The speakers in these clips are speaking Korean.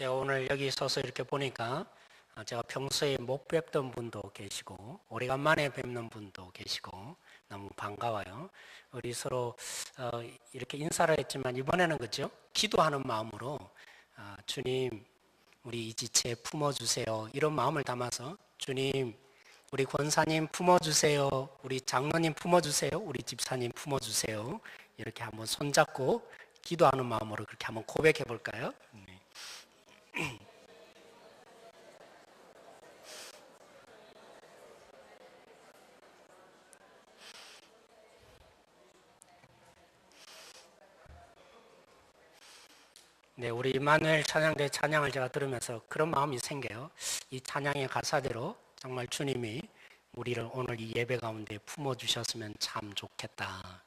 제가 오늘 여기 서서 이렇게 보니까 제가 평소에 못 뵙던 분도 계시고 오래간만에 뵙는 분도 계시고 너무 반가워요. 우리 서로 이렇게 인사를 했지만 이번에는 그죠? 기도하는 마음으로 주님 우리 이지체 품어주세요. 이런 마음을 담아서 주님 우리 권사님 품어주세요. 우리 장로님 품어주세요. 우리 집사님 품어주세요. 이렇게 한번 손잡고 기도하는 마음으로 그렇게 한번 고백해 볼까요? 네, 우리 임마누엘 찬양대 찬양을 제가 들으면서 그런 마음이 생겨요. 이 찬양의 가사대로 정말 주님이 우리를 오늘 이 예배 가운데 품어주셨으면 참 좋겠다.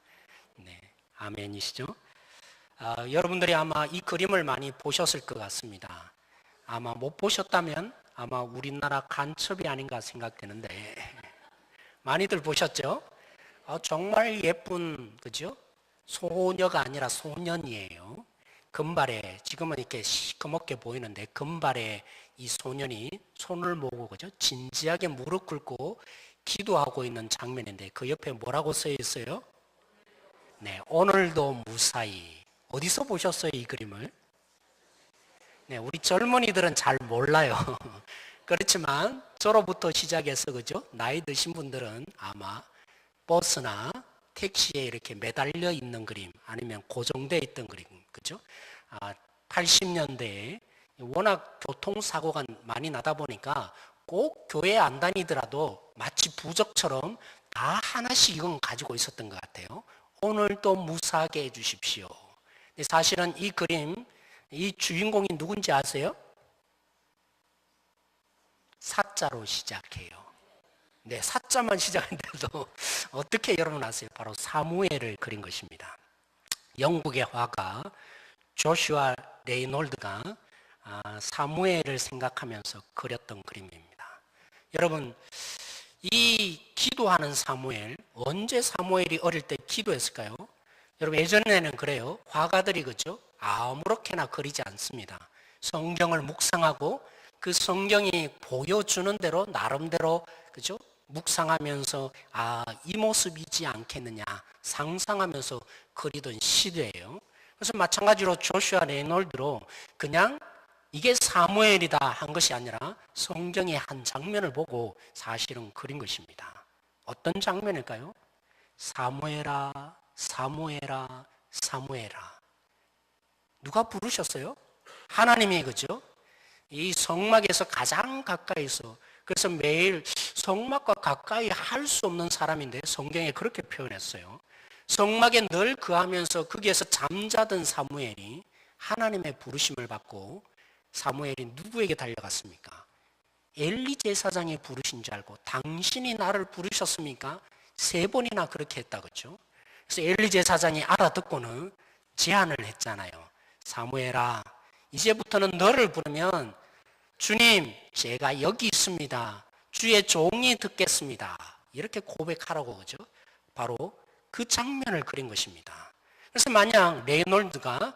네, 아멘이시죠? 여러분들이 아마 이 그림을 많이 보셨을 것 같습니다. 아마 못 보셨다면 아마 우리나라 간첩이 아닌가 생각되는데 많이들 보셨죠? 정말 예쁜, 그죠? 소녀가 아니라 소년이에요. 금발에, 지금은 이렇게 시커멓게 보이는데, 금발에 이 소년이 손을 모으고, 그죠? 진지하게 무릎 꿇고 기도하고 있는 장면인데, 그 옆에 뭐라고 써 있어요? 네, 오늘도 무사히. 어디서 보셨어요, 이 그림을? 네, 우리 젊은이들은 잘 몰라요. 그렇지만, 저로부터 시작해서, 그죠? 나이 드신 분들은 아마 버스나 택시에 이렇게 매달려 있는 그림 아니면 고정되어 있던 그림, 그죠? 80년대에 워낙 교통사고가 많이 나다 보니까 꼭 교회 안 다니더라도 마치 부적처럼 다 하나씩 이건 가지고 있었던 것 같아요. 오늘도 무사하게 해주십시오. 사실은 이 그림, 이 주인공이 누군지 아세요? 사자로 시작해요. 네, 사자만 시작했는데도 어떻게 여러분 아세요? 바로 사무엘을 그린 것입니다. 영국의 화가 조슈아 레이놀드가 사무엘을 생각하면서 그렸던 그림입니다. 여러분, 이 기도하는 사무엘, 언제 사무엘이 어릴 때 기도했을까요? 여러분, 예전에는 그래요. 화가들이 그죠? 아무렇게나 그리지 않습니다. 성경을 묵상하고 그 성경이 보여주는 대로 나름대로 그죠? 묵상하면서 이 모습이지 않겠느냐 상상하면서 그리던 시대예요. 그래서 마찬가지로 조슈아 레이놀드로 그냥 이게 사무엘이다 한 것이 아니라 성경의 한 장면을 보고 사실은 그린 것입니다. 어떤 장면일까요? 사무엘아, 사무엘아, 사무엘아. 누가 부르셨어요? 하나님이 그죠? 이 성막에서 가장 가까이서 그래서 매일 성막과 가까이 할 수 없는 사람인데 성경에 그렇게 표현했어요. 성막에 늘 거하면서 거기에서 잠자던 사무엘이 하나님의 부르심을 받고 사무엘이 누구에게 달려갔습니까? 엘리 제사장이 부르신 줄 알고 당신이 나를 부르셨습니까? 3번이나 그렇게 했다 그죠? 그래서 엘리 제사장이 알아듣고는 제안을 했잖아요. 사무엘아, 이제부터는 너를 부르면 주님, 제가 여기 있습니다. 주의 종이 듣겠습니다. 이렇게 고백하라고 그죠? 바로 그 장면을 그린 것입니다. 그래서 만약 레이놀드가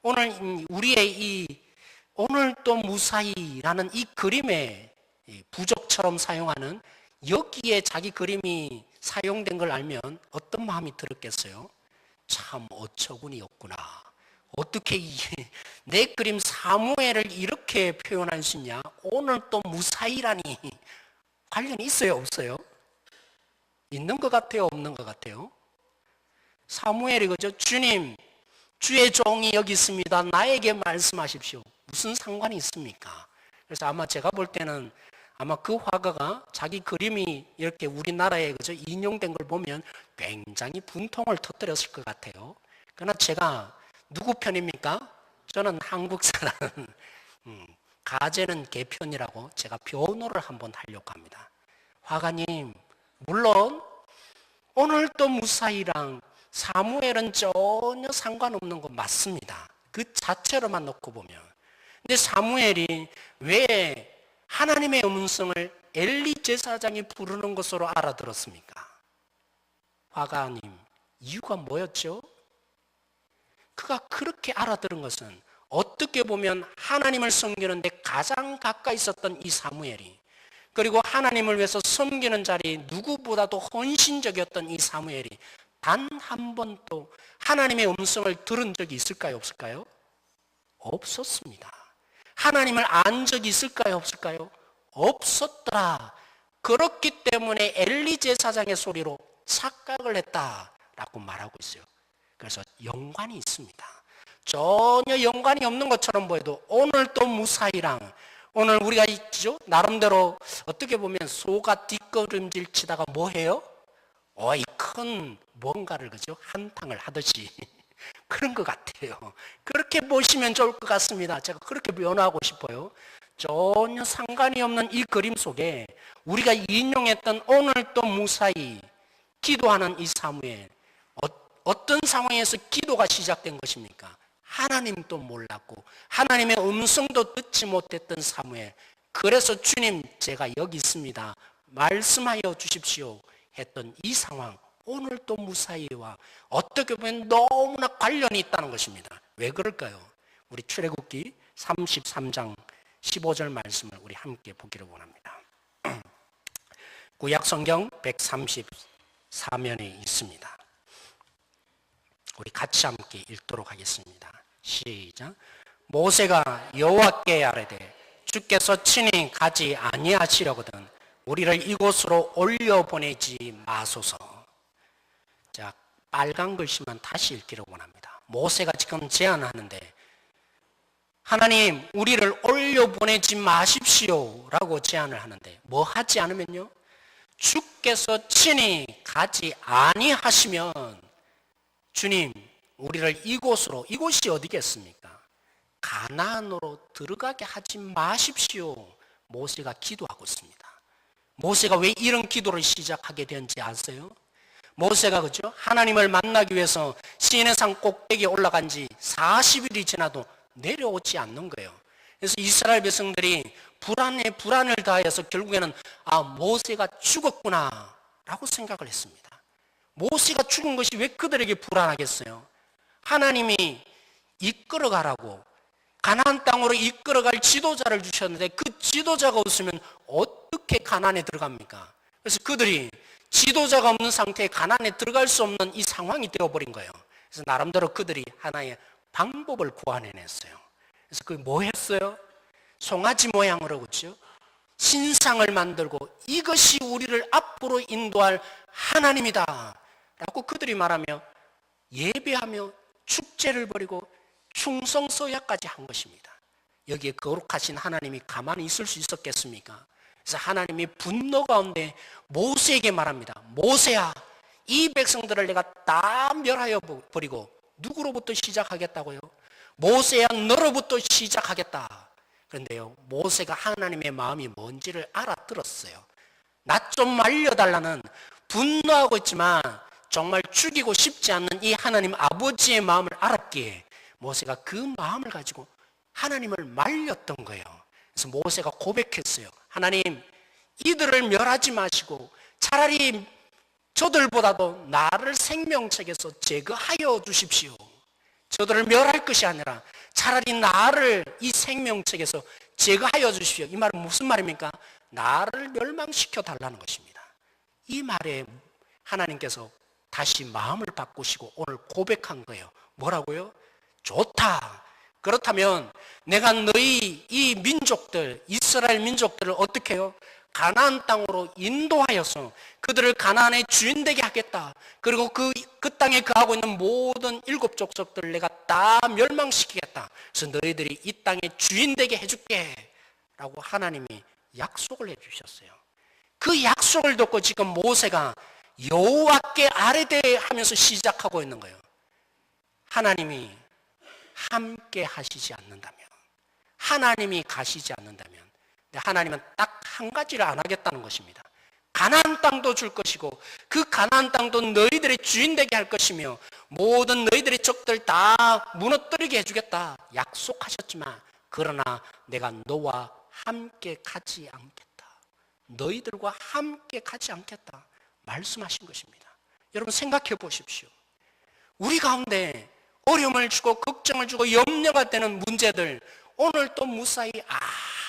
오늘 우리의 이 오늘 또 무사히라는 이 그림의 부적처럼 사용하는 여기에 자기 그림이 사용된 걸 알면 어떤 마음이 들었겠어요? 참 어처구니 없구나. 어떻게 내 그림 사무엘을 이렇게 표현할 수 있냐? 오늘 또 무사히라니 관련이 있어요, 없어요? 있는 것 같아요, 없는 것 같아요? 사무엘이 그죠? 주님, 주의 종이 여기 있습니다. 나에게 말씀하십시오. 무슨 상관이 있습니까? 그래서 아마 제가 볼 때는 아마 그 화가가 자기 그림이 이렇게 우리나라에 그죠? 인용된 걸 보면 굉장히 분통을 터뜨렸을 것 같아요. 그러나 제가 누구 편입니까? 저는 한국 사람. 가재는 개편이라고 제가 변호를 한번 하려고 합니다. 화가님, 물론 오늘 또 무사히랑 사무엘은 전혀 상관없는 거 맞습니다. 그 자체로만 놓고 보면. 근데 사무엘이 왜 하나님의 음성을 엘리 제사장이 부르는 것으로 알아들었습니까? 화가님, 이유가 뭐였죠? 그가 그렇게 알아들은 것은 어떻게 보면 하나님을 섬기는데 가장 가까이 있었던 이 사무엘이, 그리고 하나님을 위해서 섬기는 자리 누구보다도 헌신적이었던 이 사무엘이 단 한 번도 하나님의 음성을 들은 적이 있을까요? 없을까요? 없었습니다. 하나님을 안 적이 있을까요? 없을까요? 없었더라. 그렇기 때문에 엘리 제사장의 소리로 착각을 했다라고 말하고 있어요. 그래서 연관이 있습니다. 전혀 연관이 없는 것처럼 보여도 오늘 또 무사히랑, 오늘 우리가 있죠? 나름대로 어떻게 보면 소가 뒷걸음질 치다가 뭐 해요? 이 큰 뭔가를, 그죠? 한탕을 하듯이 그런 것 같아요. 그렇게 보시면 좋을 것 같습니다. 제가 그렇게 변화하고 싶어요. 전혀 상관이 없는 이 그림 속에 우리가 인용했던 오늘 또 무사히 기도하는 이 사무엘, 어떤 상황에서 기도가 시작된 것입니까? 하나님도 몰랐고 하나님의 음성도 듣지 못했던 사무엘. 그래서 주님, 제가 여기 있습니다, 말씀하여 주십시오 했던 이 상황, 오늘 또 무사히와 어떻게 보면 너무나 관련이 있다는 것입니다. 왜 그럴까요? 우리 출애굽기 33장 15절 말씀을 우리 함께 보기를 원합니다. 구약 성경 134면에 있습니다. 우리 같이 함께 읽도록 하겠습니다. 시작. 모세가 여호와께 아뢰되 주께서 친히 가지 아니하시려거든 우리를 이곳으로 올려보내지 마소서. 자, 빨간 글씨만 다시 읽기를 원합니다. 모세가 지금 제안하는데, 하나님 우리를 올려보내지 마십시오 라고 제안을 하는데, 뭐 하지 않으면요, 주께서 친히 가지 아니하시면 주님 우리를 이곳으로, 이곳이 어디겠습니까? 가나안으로 들어가게 하지 마십시오. 모세가 기도하고 있습니다. 모세가 왜 이런 기도를 시작하게 되는지 아세요? 모세가, 그죠? 하나님을 만나기 위해서 시내 산 꼭대기에 올라간 지 40일이 지나도 내려오지 않는 거예요. 그래서 이스라엘 백성들이 불안을 다해서 결국에는 모세가 죽었구나 라고 생각을 했습니다. 모세가 죽은 것이 왜 그들에게 불안하겠어요? 하나님이 이끌어가라고 가나안 땅으로 이끌어갈 지도자를 주셨는데 그 지도자가 없으면 어떻게 가나안에 들어갑니까? 그래서 그들이 지도자가 없는 상태에 가나안에 들어갈 수 없는 이 상황이 되어버린 거예요. 그래서 나름대로 그들이 하나의 방법을 구해냈어요. 그래서 그게 뭐 했어요? 송아지 모양으로, 그렇죠? 신상을 만들고 이것이 우리를 앞으로 인도할 하나님이다 라고 그들이 말하며 예배하며 축제를 벌이고 충성서약까지 한 것입니다. 여기에 거룩하신 하나님이 가만히 있을 수 있었겠습니까? 그래서 하나님이 분노 가운데 모세에게 말합니다. 모세야, 이 백성들을 내가 다 멸하여 버리고 누구로부터 시작하겠다고요? 모세야, 너로부터 시작하겠다. 그런데요, 모세가 하나님의 마음이 뭔지를 알아들었어요. 나 좀 말려달라는, 분노하고 있지만 정말 죽이고 싶지 않는 이 하나님 아버지의 마음을 알았기에 모세가 그 마음을 가지고 하나님을 말렸던 거예요. 그래서 모세가 고백했어요. 하나님, 이들을 멸하지 마시고 차라리 저들보다도 나를 생명책에서 제거하여 주십시오. 저들을 멸할 것이 아니라 차라리 나를 이 생명책에서 제거하여 주십시오. 이 말은 무슨 말입니까? 나를 멸망시켜 달라는 것입니다. 이 말에 하나님께서 다시 마음을 바꾸시고 오늘 고백한 거예요. 뭐라고요? 좋다. 그렇다면 내가 너희 이 민족들, 이스라엘 민족들을 어떻게 해요? 가나안 땅으로 인도하여서 그들을 가나안의 주인 되게 하겠다. 그리고 그 땅에 거하고 있는 모든 일곱 족속들을 내가 다 멸망시키겠다. 그래서 너희들이 이 땅의 주인 되게 해줄게 라고 하나님이 약속을 해주셨어요. 그 약속을 듣고 지금 모세가 여호와께 아뢰되 하면서 시작하고 있는 거예요. 하나님이 함께 하시지 않는다면, 하나님이 가시지 않는다면, 하나님은 딱 한 가지를 안 하겠다는 것입니다. 가나안 땅도 줄 것이고 그 가나안 땅도 너희들의 주인 되게 할 것이며 모든 너희들의 적들 다 무너뜨리게 해주겠다 약속하셨지만, 그러나 내가 너와 함께 가지 않겠다, 너희들과 함께 가지 않겠다 말씀하신 것입니다. 여러분 생각해 보십시오. 우리 가운데 어려움을 주고 걱정을 주고 염려가 되는 문제들, 오늘 또 무사히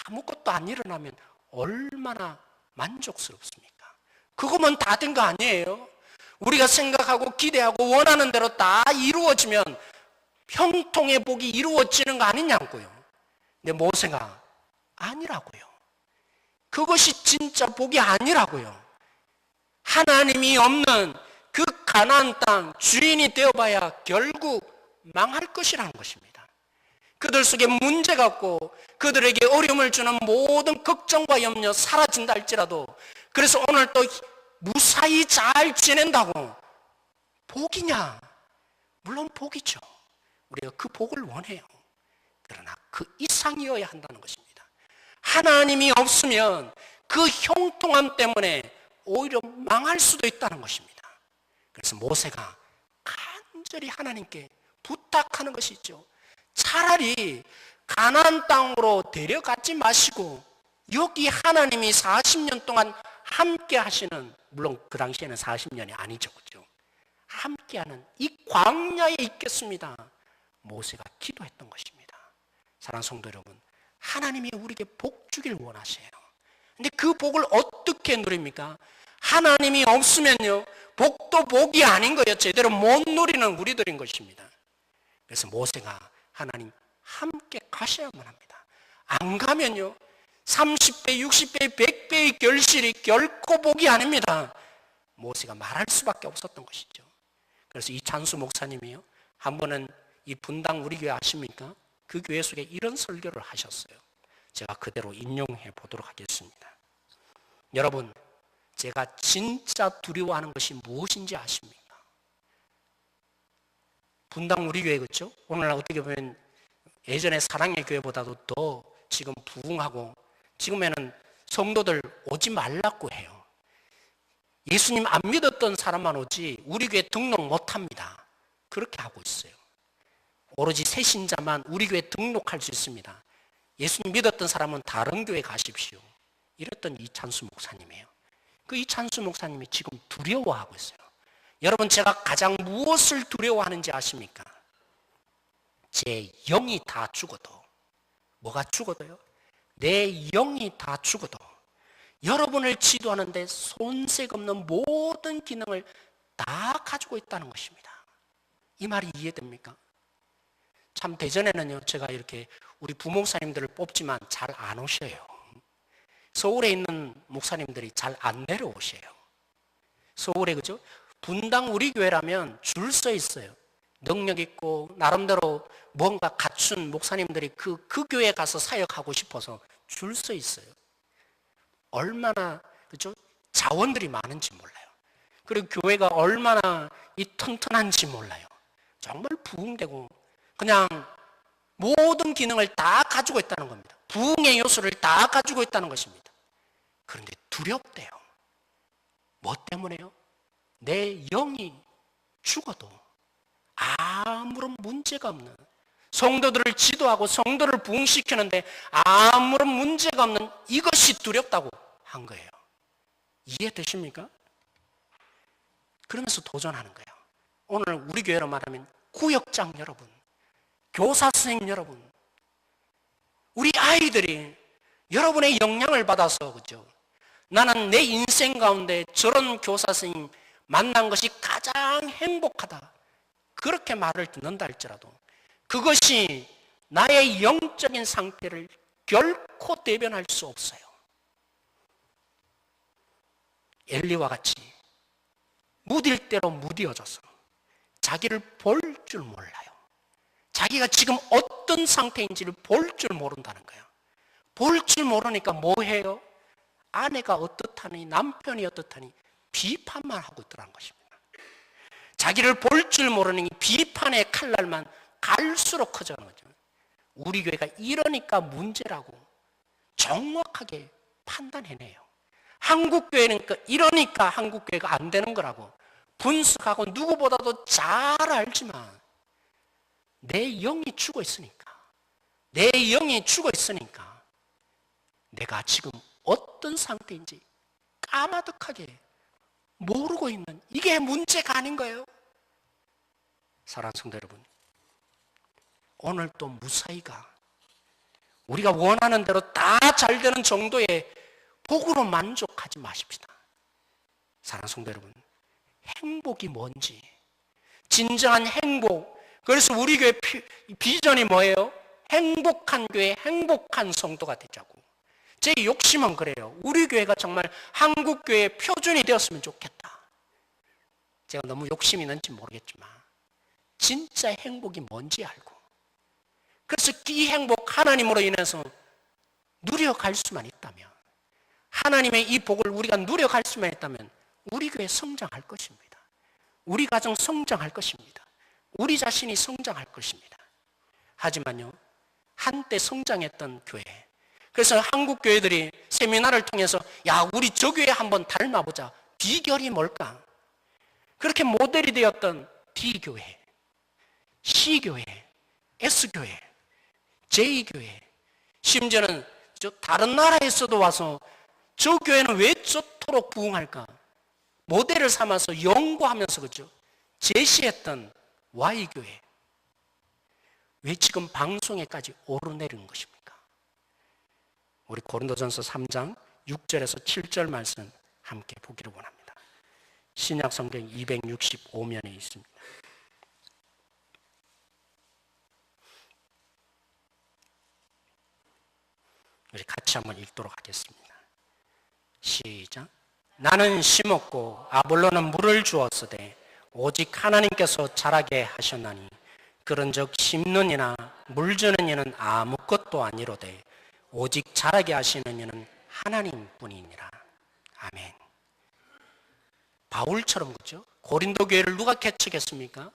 아무것도 안 일어나면 얼마나 만족스럽습니까? 그거면 다 된 거 아니에요? 우리가 생각하고 기대하고 원하는 대로 다 이루어지면 형통의 복이 이루어지는 거 아니냐고요. 근데 모세가 아니라고요. 그것이 진짜 복이 아니라고요. 하나님이 없는 그 가나안 땅 주인이 되어봐야 결국 망할 것이라는 것입니다. 그들 속에 문제가 없고 그들에게 어려움을 주는 모든 걱정과 염려 사라진다 할지라도, 그래서 오늘 또 무사히 잘 지낸다고 복이냐? 물론 복이죠. 우리가 그 복을 원해요. 그러나 그 이상이어야 한다는 것입니다. 하나님이 없으면 그 형통함 때문에 오히려 망할 수도 있다는 것입니다. 그래서 모세가 간절히 하나님께 부탁하는 것이 있죠. 차라리 가나안 땅으로 데려가지 마시고 여기 하나님이 40년 동안 함께 하시는, 물론 그 당시에는 40년이 아니죠, 그죠? 함께하는 이 광야에 있겠습니다. 모세가 기도했던 것입니다. 사랑하는 성도 여러분, 하나님이 우리에게 복 주길 원하세요. 근데 그 복을 어떻게 누립니까? 하나님이 없으면요, 복도 복이 아닌 거예요. 제대로 못 누리는 우리들인 것입니다. 그래서 모세가 하나님 함께 가셔야만 합니다. 안 가면요, 30배, 60배, 100배의 결실이 결코 복이 아닙니다. 모세가 말할 수밖에 없었던 것이죠. 그래서 이찬수 목사님이요, 한 번은 이 분당 우리 교회 아십니까? 그 교회 속에 이런 설교를 하셨어요. 제가 그대로 인용해 보도록 하겠습니다. 여러분, 제가 진짜 두려워하는 것이 무엇인지 아십니까? 분당 우리 교회, 그렇죠? 오늘 어떻게 보면 예전에 사랑의 교회보다도 더 지금 부흥하고, 지금에는 성도들 오지 말라고 해요. 예수님 안 믿었던 사람만 오지 우리 교회 등록 못합니다. 그렇게 하고 있어요. 오로지 새신자만 우리 교회 등록할 수 있습니다. 예수님 믿었던 사람은 다른 교회 가십시오. 이랬던 이찬수 목사님이에요. 그 이찬수 목사님이 지금 두려워하고 있어요. 여러분, 제가 가장 무엇을 두려워하는지 아십니까? 제 영이 다 죽어도, 뭐가 죽어도요? 내 영이 다 죽어도 여러분을 지도하는데 손색 없는 모든 기능을 다 가지고 있다는 것입니다. 이 말이 이해됩니까? 참 대전에는요, 제가 이렇게 우리 부목사님들을 뽑지만 잘 안 오셔요. 서울에 있는 목사님들이 잘 안 내려오셔요. 서울에, 그죠? 분당 우리 교회라면 줄 서 있어요. 능력 있고 나름대로 뭔가 갖춘 목사님들이 그 교회에 가서 사역하고 싶어서 줄 서 있어요. 얼마나, 그죠? 자원들이 많은지 몰라요. 그리고 교회가 얼마나 이 튼튼한지 몰라요. 정말 부흥되고 그냥 모든 기능을 다 가지고 있다는 겁니다. 부흥의 요소를 다 가지고 있다는 것입니다. 그런데 두렵대요. 뭐 때문에요? 내 영이 죽어도 아무런 문제가 없는, 성도들을 지도하고 성도를 부흥시키는데 아무런 문제가 없는 이것이 두렵다고 한 거예요. 이해되십니까? 그러면서 도전하는 거예요. 오늘 우리 교회로 말하면 구역장 여러분, 교사 선생님 여러분, 우리 아이들이 여러분의 영향을 받아서, 그죠? 나는 내 인생 가운데 저런 교사 선생님 만난 것이 가장 행복하다, 그렇게 말을 듣는다 할지라도 그것이 나의 영적인 상태를 결코 대변할 수 없어요. 엘리와 같이 무딜 대로 무디어져서 자기를 볼 줄 몰라요. 자기가 지금 어떤 상태인지를 볼 줄 모른다는 거예요. 볼 줄 모르니까 뭐 해요? 아내가 어떻다니, 남편이 어떻다니 비판만 하고 있더라는 것입니다. 자기를 볼 줄 모르는 이 비판의 칼날만 갈수록 커져가는 거죠. 우리 교회가 이러니까 문제라고 정확하게 판단해내요. 한국 교회는 이러니까 한국 교회가 안 되는 거라고 분석하고 누구보다도 잘 알지만 내 영이 죽어 있으니까, 내 영이 죽어 있으니까 내가 지금 어떤 상태인지 까마득하게 모르고 있는 이게 문제가 아닌 거예요. 사랑하는 성도 여러분, 오늘 또 무사히가 우리가 원하는 대로 다 잘 되는 정도의 복으로 만족하지 마십시다. 사랑하는 성도 여러분, 행복이 뭔지, 진정한 행복, 그래서 우리 교회 비전이 뭐예요? 행복한 교회, 행복한 성도가 되자고. 제 욕심은 그래요. 우리 교회가 정말 한국 교회의 표준이 되었으면 좋겠다. 제가 너무 욕심이 있는지 모르겠지만 진짜 행복이 뭔지 알고, 그래서 이 행복 하나님으로 인해서 누려갈 수만 있다면, 하나님의 이 복을 우리가 누려갈 수만 있다면 우리 교회 성장할 것입니다. 우리 가정 성장할 것입니다. 우리 자신이 성장할 것입니다. 하지만요, 한때 성장했던 교회, 그래서 한국 교회들이 세미나를 통해서 야, 우리 저 교회 한번 닮아보자. 비결이 뭘까? 그렇게 모델이 되었던 D교회, C교회, S교회, J교회, 심지어는 저 다른 나라에서도 와서 저 교회는 왜 저토록 부흥할까? 모델을 삼아서 연구하면서 그죠? 제시했던 Y교회, 왜 지금 방송에까지 오르내리는 것입니까? 우리 고린도전서 3장 6절에서 7절 말씀 함께 보기를 원합니다. 신약 성경 265면에 있습니다. 우리 같이 한번 읽도록 하겠습니다. 시작. 나는 심었고 아볼로는 물을 주었으되 오직 하나님께서 자라게 하셨나니 그런즉 심는 이나 물 주는 이는 아무것도 아니로되 오직 자라게 하시는 이는 하나님뿐이니라. 아멘. 바울처럼, 그죠? 고린도 교회를 누가 개척했습니까?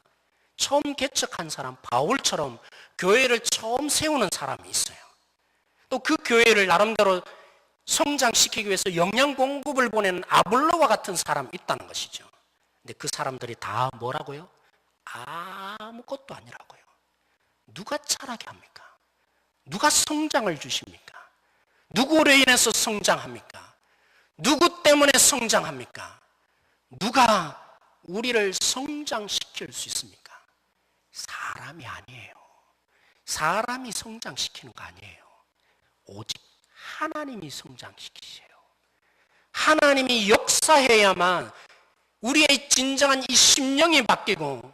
처음 개척한 사람 바울처럼 교회를 처음 세우는 사람이 있어요. 또 그 교회를 나름대로 성장시키기 위해서 영양 공급을 보내는 아볼로와 같은 사람이 있다는 것이죠. 근데 그 사람들이 다 뭐라고요? 아무것도 아니라고요. 누가 자라게 합니까? 누가 성장을 주십니까? 누구로 인해서 성장합니까? 누구 때문에 성장합니까? 누가 우리를 성장시킬 수 있습니까? 사람이 아니에요. 사람이 성장시키는 거 아니에요. 오직 하나님이 성장시키세요. 하나님이 역사해야만 우리의 진정한 이 심령이 바뀌고,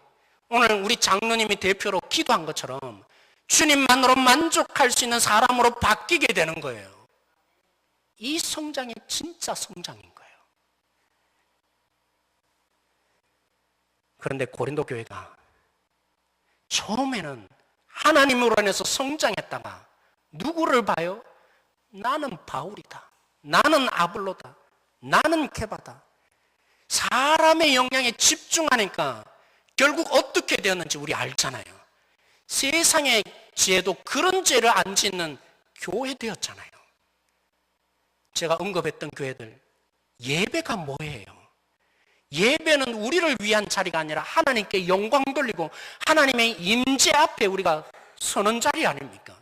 오늘 우리 장로님이 대표로 기도한 것처럼 주님만으로 만족할 수 있는 사람으로 바뀌게 되는 거예요. 이 성장이 진짜 성장인 거예요. 그런데 고린도 교회가 처음에는 하나님으로 인해서 성장했다가 누구를 봐요? 나는 바울이다. 나는 아볼로다. 나는 케바다. 사람의 영향에 집중하니까 결국 어떻게 되었는지 우리 알잖아요. 세상의 죄도 그런 죄를 안 짓는 교회 되었잖아요. 제가 언급했던 교회들, 예배가 뭐예요? 예배는 우리를 위한 자리가 아니라 하나님께 영광 돌리고 하나님의 임재 앞에 우리가 서는 자리 아닙니까?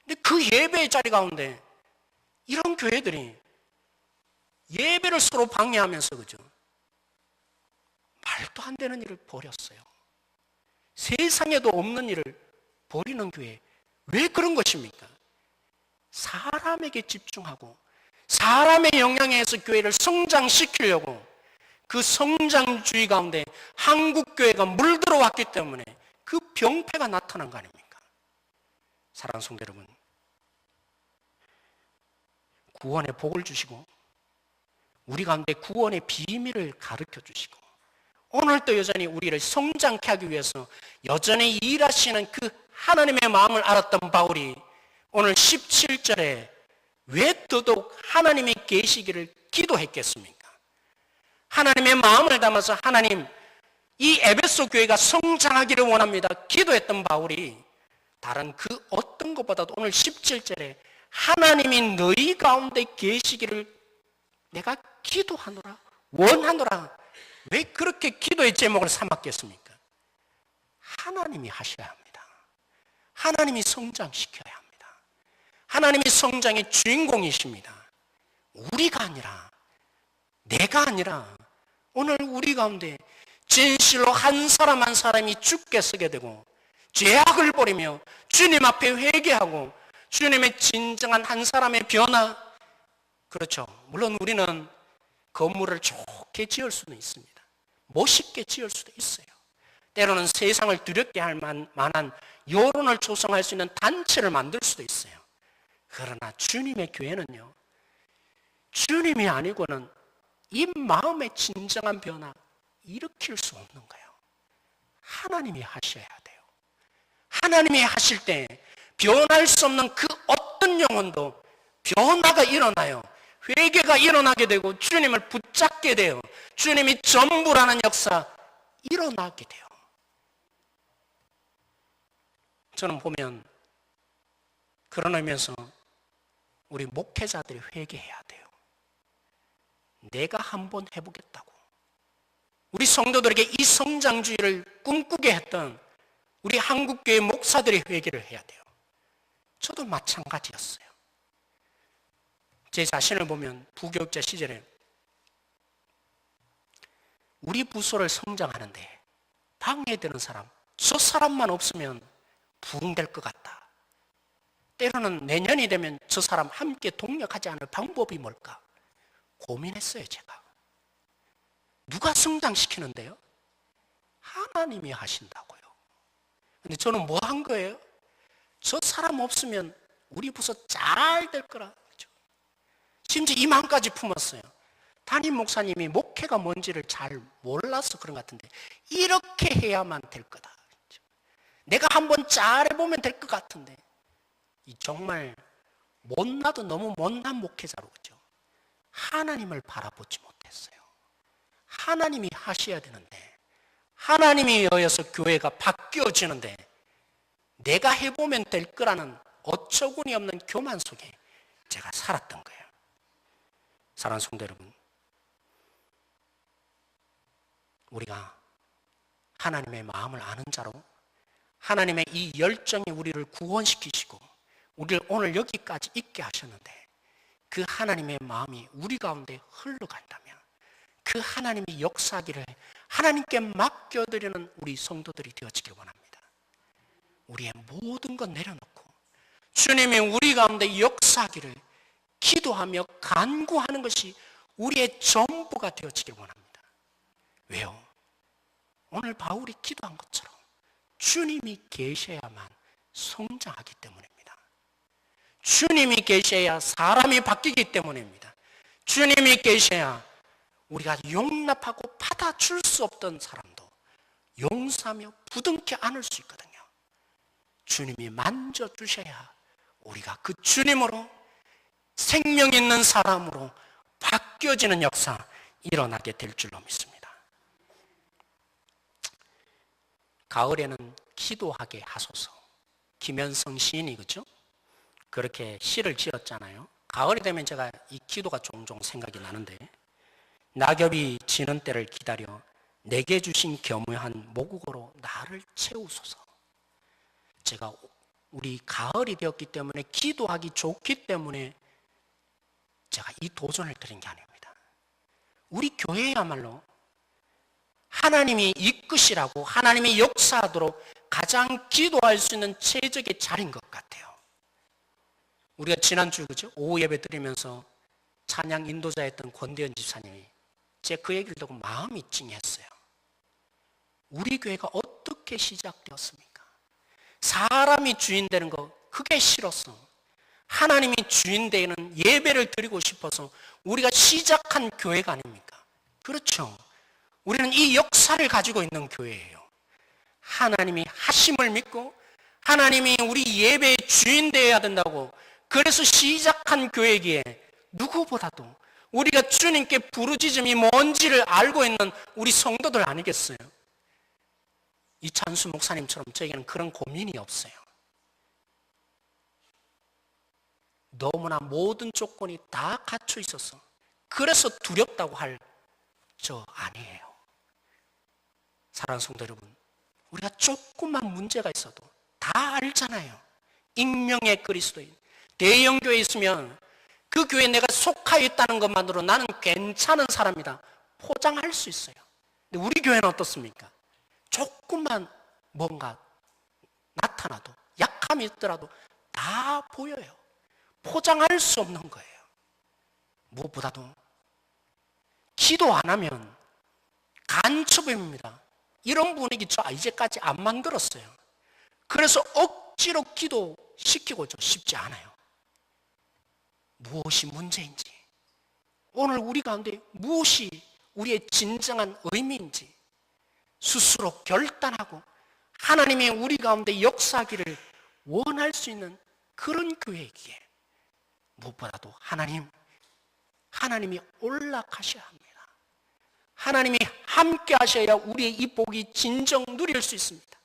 근데 그 예배의 자리 가운데 이런 교회들이 예배를 서로 방해하면서, 그죠? 말도 안 되는 일을 벌였어요. 세상에도 없는 일을 벌이는 교회. 왜 그런 것입니까? 사람에게 집중하고 사람의 영향에 의해서 교회를 성장시키려고 그 성장주의 가운데 한국교회가 물들어왔기 때문에 그 병폐가 나타난 거 아닙니까? 사랑하는 성도 여러분, 구원의 복을 주시고 우리 가운데 구원의 비밀을 가르쳐 주시고 오늘도 여전히 우리를 성장케 하기 위해서 여전히 일하시는 그 하나님의 마음을 알았던 바울이 오늘 17절에 왜 더더욱 하나님이 계시기를 기도했겠습니까? 하나님의 마음을 담아서 하나님, 이 에베소 교회가 성장하기를 원합니다 기도했던 바울이 다른 그 어떤 것보다도 오늘 17절에 하나님이 너희 가운데 계시기를 내가 기도하노라, 원하노라. 왜 그렇게 기도의 제목을 삼았겠습니까? 하나님이 하셔야 합니다. 하나님이 성장시켜야 합니다. 하나님이 성장의 주인공이십니다. 우리가 아니라, 내가 아니라 오늘 우리 가운데 진실로 한 사람 한 사람이 죽게 서게 되고 죄악을 버리며 주님 앞에 회개하고 주님의 진정한 한 사람의 변화. 그렇죠. 물론 우리는 건물을 좋게 지을 수는 있습니다. 멋있게 지을 수도 있어요. 때로는 세상을 두렵게 할 만한 여론을 조성할 수 있는 단체를 만들 수도 있어요. 그러나 주님의 교회는요, 주님이 아니고는 이 마음의 진정한 변화 일으킬 수 없는 거예요. 하나님이 하셔야 돼요. 하나님이 하실 때 변할 수 없는 그 어떤 영혼도 변화가 일어나요. 회개가 일어나게 되고 주님을 붙잡게 돼요. 주님이 전부라는 역사 일어나게 돼요. 저는 보면 그런 의미에서 우리 목회자들이 회개해야 돼요. 내가 한번 해보겠다고. 우리 성도들에게 이 성장주의를 꿈꾸게 했던 우리 한국교회 목사들이 회개를 해야 돼요. 저도 마찬가지였어요. 제 자신을 보면 부교육자 시절에 우리 부서를 성장하는데 방해되는 사람, 저 사람만 없으면 부흥될 것 같다. 때로는 내년이 되면 저 사람 함께 동력하지 않을 방법이 뭘까? 고민했어요, 제가. 누가 성장시키는데요? 하나님이 하신다고요. 근데 저는 뭐 한 거예요? 저 사람 없으면 우리 부서 잘 될 거라. 심지어 이 마음까지 품었어요. 담임 목사님이 목회가 뭔지를 잘 몰라서 그런 것 같은데 이렇게 해야만 될 거다. 내가 한번 잘해보면 될 것 같은데 정말 못나도 너무 못난 목회자로 그죠? 하나님을 바라보지 못했어요. 하나님이 하셔야 되는데 하나님이 여여서 교회가 바뀌어지는데 내가 해보면 될 거라는 어처구니 없는 교만 속에 제가 살았던 거예요. 사랑하는 성도 여러분, 우리가 하나님의 마음을 아는 자로 하나님의 이 열정이 우리를 구원시키시고 우리를 오늘 여기까지 있게 하셨는데 그 하나님의 마음이 우리 가운데 흘러간다면 그 하나님이 역사하기를 하나님께 맡겨드리는 우리 성도들이 되어지길 원합니다. 우리의 모든 것 내려놓고 주님이 우리 가운데 역사하기를 기도하며 간구하는 것이 우리의 전부가 되어지길 원합니다. 왜요? 오늘 바울이 기도한 것처럼 주님이 계셔야만 성장하기 때문입니다. 주님이 계셔야 사람이 바뀌기 때문입니다. 주님이 계셔야 우리가 용납하고 받아줄 수 없던 사람도 용서하며 부둥켜 안을 수 있거든요. 주님이 만져주셔야 우리가 그 주님으로 생명 있는 사람으로 바뀌어지는 역사 일어나게 될 줄로 믿습니다. 가을에는 기도하게 하소서. 김현성 시인이 그죠? 그렇게 시를 지었잖아요. 가을이 되면 제가 이 기도가 종종 생각이 나는데 낙엽이 지는 때를 기다려 내게 주신 겸허한 모국어로 나를 채우소서. 제가 우리 가을이 되었기 때문에 기도하기 좋기 때문에 제가 이 도전을 드린 게 아닙니다. 우리 교회야말로 하나님이 이끄시라고 하나님이 역사하도록 가장 기도할 수 있는 최적의 자리인 것 같아요. 우리가 지난주 그죠? 오후 예배 드리면서 찬양 인도자였던 권대현 집사님이 제가 그 얘기를 듣고 마음이 찡했어요. 우리 교회가 어떻게 시작되었습니까? 사람이 주인 되는 거 그게 싫었어. 하나님이 주인 되는 예배를 드리고 싶어서 우리가 시작한 교회가 아닙니까? 그렇죠. 우리는 이 역사를 가지고 있는 교회예요. 하나님이 하심을 믿고 하나님이 우리 예배의 주인 되어야 된다고 그래서 시작한 교회이기에 누구보다도 우리가 주님께 부르짖음이 뭔지를 알고 있는 우리 성도들 아니겠어요? 이찬수 목사님처럼 저에게는 그런 고민이 없어요. 너무나 모든 조건이 다 갖춰 있어서 그래서 두렵다고 할 저 아니에요. 사랑하는 성도 여러분, 우리가 조금만 문제가 있어도 다 알잖아요. 익명의 그리스도인. 대형 교회에 있으면 그 교회에 내가 속하여 있다는 것만으로 나는 괜찮은 사람이다 포장할 수 있어요. 근데 우리 교회는 어떻습니까? 조금만 뭔가 나타나도, 약함이 있더라도 다 보여요. 포장할 수 없는 거예요. 무엇보다도 기도 안 하면 간첩입니다. 이런 분위기 저 이제까지 안 만들었어요. 그래서 억지로 기도시키고 싶지 않아요. 무엇이 문제인지, 오늘 우리 가운데 무엇이 우리의 진정한 의미인지 스스로 결단하고 하나님이 우리 가운데 역사하기를 원할 수 있는 그런 교회이기에 무엇보다도 하나님이 올라가셔야 합니다. 하나님이 함께 하셔야 우리의 이 복이 진정 누릴 수 있습니다.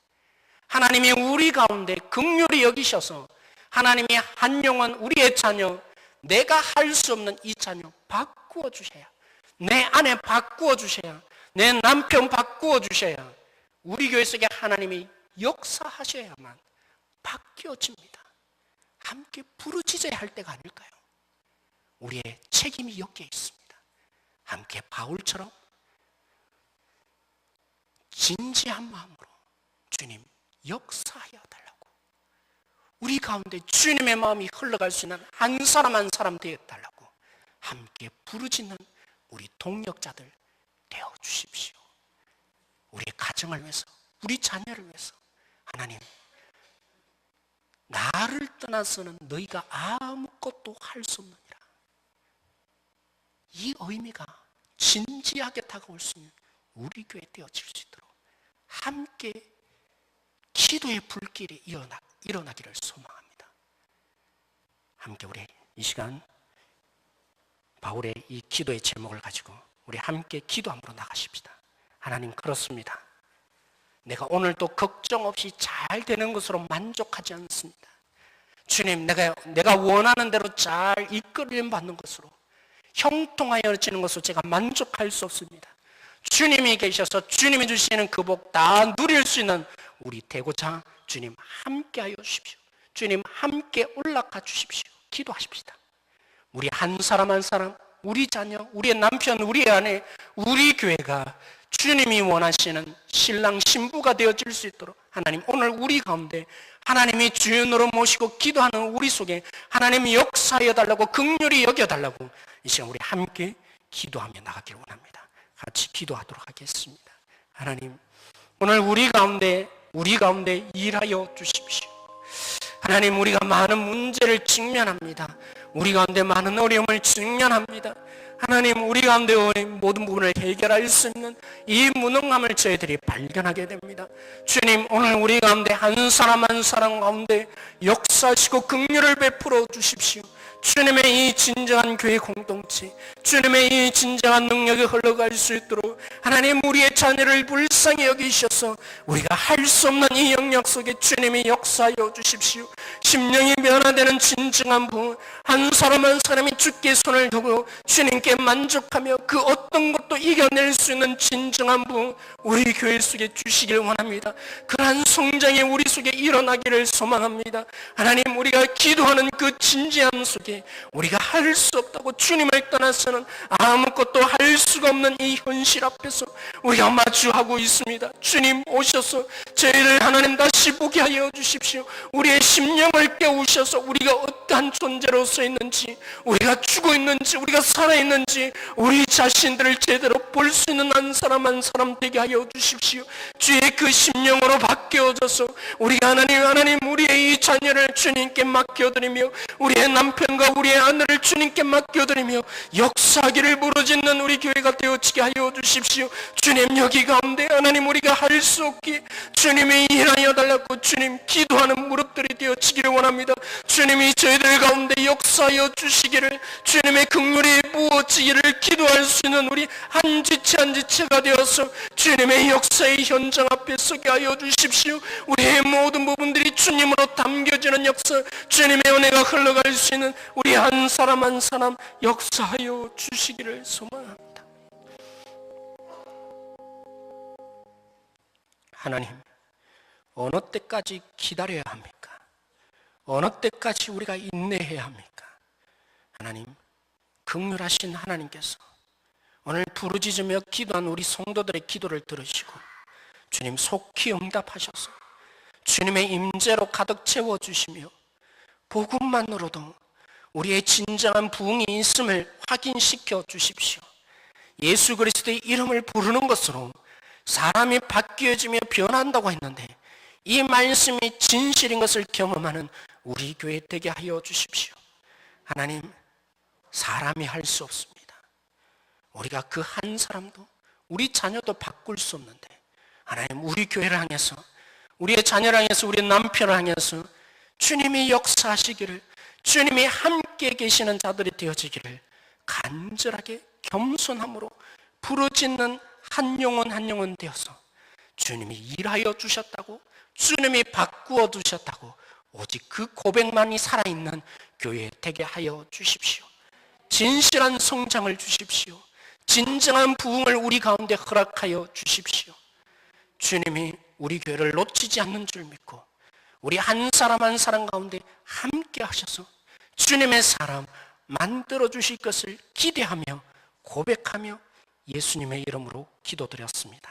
하나님이 우리 가운데 긍휼히 여기셔서 하나님이 한 영혼 우리의 자녀, 내가 할 수 없는 이 자녀 바꾸어 주셔야, 내 아내 바꾸어 주셔야, 내 남편 바꾸어 주셔야 우리 교회 속에 하나님이 역사하셔야만 바뀌어집니다. 함께 부르짖어야 할 때가 아닐까요? 우리의 책임이 여기에 있습니다. 함께 바울처럼 진지한 마음으로 주님 역사하여 달라고, 우리 가운데 주님의 마음이 흘러갈 수 있는 한 사람 한 사람 되어 달라고 함께 부르짖는 우리 동역자들 되어 주십시오. 우리의 가정을 위해서, 우리 자녀를 위해서 하나님, 나를 떠나서는 너희가 아무것도 할 수 없느니라. 이 의미가 진지하게 다가올 수 있는 우리 교회 되어질 수 있도록 함께 기도의 불길이 일어나기를 소망합니다. 함께 우리 이 시간 바울의 이 기도의 제목을 가지고 우리 함께 기도함으로 나가십시다. 하나님, 그렇습니다. 내가 오늘도 걱정 없이 잘 되는 것으로 만족하지 않습니다. 주님, 내가 원하는 대로 잘 이끌림 받는 것으로, 형통하여지는 것으로 제가 만족할 수 없습니다. 주님이 계셔서 주님이 주시는 그 복 다 누릴 수 있는 우리 되고자 주님 함께 하여 주십시오. 주님 함께 올라가 주십시오. 기도하십시다. 우리 한 사람 한 사람, 우리 자녀, 우리의 남편, 우리의 아내, 우리 교회가 주님이 원하시는 신랑 신부가 되어질 수 있도록 하나님, 오늘 우리 가운데 하나님이 주연으로 모시고 기도하는 우리 속에 하나님이 역사하여 달라고, 긍휼히 여겨 달라고 이 시간 우리 함께 기도하며 나가기를 원합니다. 같이 기도하도록 하겠습니다. 하나님, 오늘 우리 가운데 일하여 주십시오. 하나님, 우리가 많은 문제를 직면합니다. 우리 가운데 많은 어려움을 직면합니다. 하나님, 우리 가운데 모든 부분을 해결할 수 있는 이 무능함을 저희들이 발견하게 됩니다. 주님, 오늘 우리 가운데 한 사람 한 사람 가운데 역사하시고 긍휼을 베풀어 주십시오. 주님의 이 진정한 교회 공동체, 주님의 이 진정한 능력이 흘러갈 수 있도록 하나님, 우리의 자녀를 불쌍히 여기셔서 우리가 할 수 없는 이 영역 속에 주님이 역사하여 주십시오. 심령이 변화되는 진정한 부흥, 한 사람 한 사람이 주께 손을 두고 주님께 만족하며 그 어떤 것도 이겨낼 수 있는 진정한 부흥 우리 교회 속에 주시길 원합니다. 그러한 성장이 우리 속에 일어나기를 소망합니다. 하나님, 우리가 기도하는 그 진지함 속에 우리가 할 수 없다고, 주님을 떠나서는 아무것도 할 수가 없는 이 현실 앞에서 우리가 마주하고 있습니다. 주님 오셔서 저희를 하나님 다시 보게 하여 주십시오. 우리의 심령을 깨우셔서 우리가 어떠한 존재로서 있는지, 우리가 죽어 있는지 우리가 살아있는지 우리 자신들을 제대로 볼 수 있는 한 사람 한 사람 되게 하여 주십시오. 주의 그 심령으로 바뀌어져서 우리가 하나님 우리의 이 자녀를 주님께 맡겨드리며 우리의 남편과 우리의 아내를 주님께 맡겨드리며 역사하기를 부르짖는 우리 교회가 되어지게 하여 주십시오. 주님, 여기 가운데 하나님 우리가 할 수 없기에 주님이 일하여 달라고 주님 기도하는 무릎들이 되어지기를 원합니다. 주님이 저희들 가운데 역사하여 주시기를, 주님의 긍휼이 부어지기를 기도할 수 있는 우리 한 지체 한 지체가 되어서 주님의 역사의 현장 앞에 서게 하여 주십시오. 우리의 모든 부분들이 주님으로 담겨지는 역사, 주님의 은혜가 흘러갈 수 있는 우리 한 사람 한 사람 역사하여 주시기를 소망합니다. 하나님, 어느 때까지 기다려야 합니까? 어느 때까지 우리가 인내해야 합니까? 하나님, 긍휼하신 하나님께서 오늘 부르짖으며 기도한 우리 성도들의 기도를 들으시고 주님 속히 응답하셔서 주님의 임재로 가득 채워주시며 복음만으로도 우리의 진정한 부흥이 있음을 확인시켜 주십시오. 예수 그리스도의 이름을 부르는 것으로 사람이 바뀌어지며 변한다고 했는데 이 말씀이 진실인 것을 경험하는 우리 교회 되게 하여 주십시오. 하나님, 사람이 할 수 없습니다. 우리가 그 한 사람도 우리 자녀도 바꿀 수 없는데 하나님, 우리 교회를 향해서, 우리의 자녀를 향해서, 우리 남편을 향해서 주님이 역사하시기를, 주님이 함께 계시는 자들이 되어지기를 간절하게 겸손함으로 부르짖는 한 영혼 한 영혼 되어서 주님이 일하여 주셨다고, 주님이 바꾸어 주셨다고 오직 그 고백만이 살아있는 교회 되게 하여 주십시오. 진실한 성장을 주십시오. 진정한 부흥을 우리 가운데 허락하여 주십시오. 주님이 우리 교회를 놓치지 않는 줄 믿고 우리 한 사람 한 사람 가운데 함께 하셔서 주님의 사람 만들어 주실 것을 기대하며 고백하며 예수님의 이름으로 기도드렸습니다.